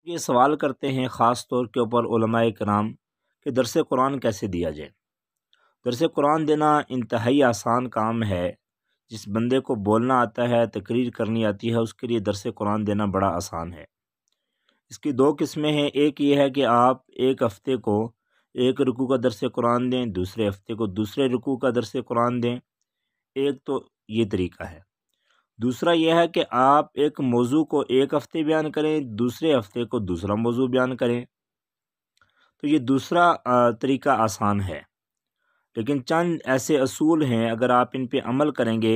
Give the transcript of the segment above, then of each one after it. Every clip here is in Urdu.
یہ سوال کرتے ہیں خاص طور کے اوپر علماء کرام کہ درس قرآن کیسے دیا جائے۔ درس قرآن دینا انتہائی آسان کام ہے۔ جس بندے کو بولنا آتا ہے، تقریر کرنی آتی ہے، اس کے لیے درس قرآن دینا بڑا آسان ہے۔ اس کی دو قسمیں ہیں، ایک یہ ہے کہ آپ ایک ہفتے کو ایک رکوع کا درس قرآن دیں، دوسرے ہفتے کو دوسرے رکوع کا درس قرآن دیں، ایک تو یہ طریقہ ہے۔ دوسرا یہ ہے کہ آپ ایک موضوع کو ایک ہفتے بیان کریں، دوسرے ہفتے کو دوسرا موضوع بیان کریں، تو یہ دوسرا طریقہ آسان ہے۔ لیکن چند ایسے اصول ہیں، اگر آپ ان پہ عمل کریں گے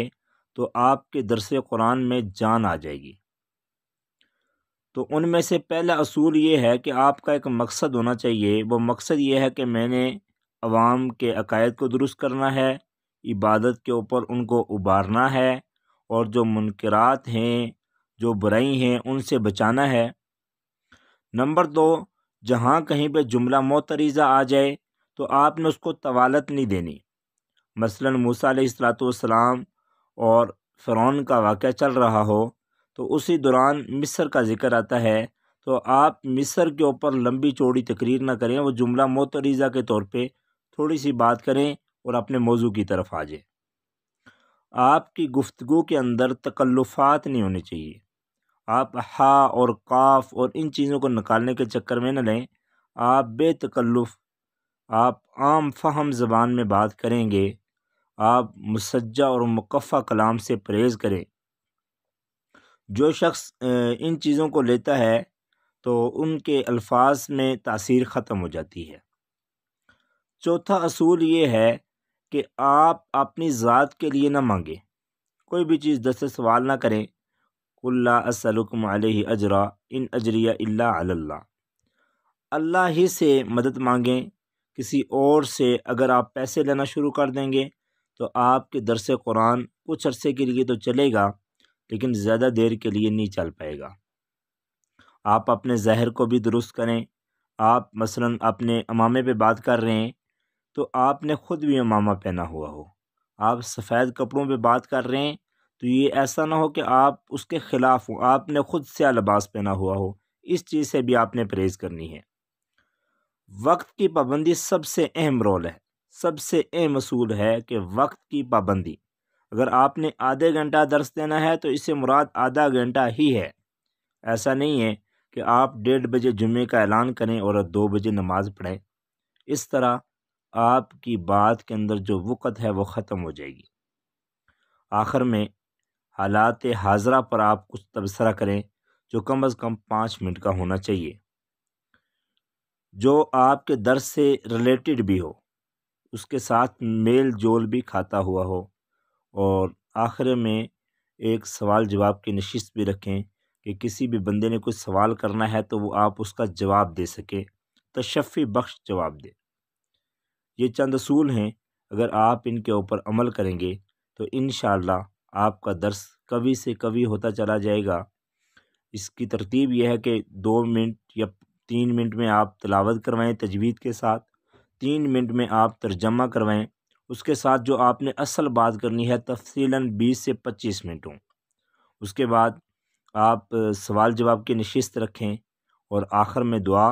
تو آپ کے درس قرآن میں جان آ جائے گی۔ تو ان میں سے پہلا اصول یہ ہے کہ آپ کا ایک مقصد ہونا چاہیے۔ وہ مقصد یہ ہے کہ میں نے عوام کے عقائد کو درست کرنا ہے، عبادت کے اوپر ان کو ابارنا ہے، اور جو منکرات ہیں، جو برائی ہیں، ان سے بچانا ہے۔ نمبر 2، جہاں کہیں پہ جملہ معترضہ آ جائے تو آپ نے اس کو طوالت نہیں دینی۔ مثلا موسیٰ علیہ السلام اور فرعون کا واقعہ چل رہا ہو تو اسی دوران مصر کا ذکر آتا ہے، تو آپ مصر کے اوپر لمبی چوڑی تقریر نہ کریں، وہ جملہ معترضہ کے طور پہ تھوڑی سی بات کریں اور اپنے موضوع کی طرف آ جائیں۔ آپ کی گفتگو کے اندر تکلفات نہیں ہونے چاہیے۔ آپ ہا اور قاف اور ان چیزوں کو نکالنے کے چکر میں نہ لیں۔ آپ بے تکلف، آپ عام فہم زبان میں بات کریں گے۔ آپ مسجع اور مقفع کلام سے پرہیز کریں۔ جو شخص ان چیزوں کو لیتا ہے تو ان کے الفاظ میں تاثیر ختم ہو جاتی ہے۔ چوتھا اصول یہ ہے کہ آپ اپنی ذات کے لیے نہ مانگیں، کوئی بھی چیز دس سے سوال نہ کریں۔ قُل لا اسألکم علیہ اجرا ان اجریہ الا علی اللہ، اللہ ہی سے مدد مانگیں۔ کسی اور سے اگر آپ پیسے لینا شروع کر دیں گے تو آپ کے درس قرآن کچھ عرصے کے لیے تو چلے گا، لیکن زیادہ دیر کے لیے نہیں چل پائے گا۔ آپ اپنے ظاہر کو بھی درست کریں۔ آپ مثلا اپنے امامے پہ بات کر رہے ہیں تو آپ نے خود بھی امامہ پہنا ہوا ہو۔ آپ سفید کپڑوں پہ بات کر رہے ہیں تو یہ ایسا نہ ہو کہ آپ اس کے خلاف ہوں، آپ نے خود سیاہ لباس پہنا ہوا ہو۔ اس چیز سے بھی آپ نے پرہیز کرنی ہے۔ وقت کی پابندی سب سے اہم رول ہے، سب سے اہم اصول ہے کہ وقت کی پابندی۔ اگر آپ نے آدھے گھنٹہ درس دینا ہے تو اس سے مراد آدھا گھنٹہ ہی ہے۔ ایسا نہیں ہے کہ آپ 1:30 بجے جمعے کا اعلان کریں اور 2 بجے نماز پڑھیں۔ اس طرح آپ کی بات کے اندر جو وقت ہے وہ ختم ہو جائے گی۔ آخر میں حالات حاضرہ پر آپ کچھ تبصرہ کریں جو کم از کم 5 منٹ کا ہونا چاہیے، جو آپ کے درس سے ریلیٹڈ بھی ہو، اس کے ساتھ میل جول بھی کھاتا ہوا ہو، اور آخر میں ایک سوال جواب کی نشست بھی رکھیں کہ کسی بھی بندے نے کوئی سوال کرنا ہے تو وہ آپ اس کا جواب دے سکے، تشفی بخش جواب دے۔ یہ چند اصول ہیں، اگر آپ ان کے اوپر عمل کریں گے تو انشاءاللہ آپ کا درس کبھی سے کبھی ہوتا چلا جائے گا۔ اس کی ترتیب یہ ہے کہ 2 منٹ یا 3 منٹ میں آپ تلاوت کروائیں تجوید کے ساتھ، 3 منٹ میں آپ ترجمہ کروائیں، اس کے ساتھ جو آپ نے اصل بات کرنی ہے تفصیلاً 20 سے 25 منٹ ہوں۔ اس کے بعد آپ سوال جواب کی نشست رکھیں اور آخر میں دعا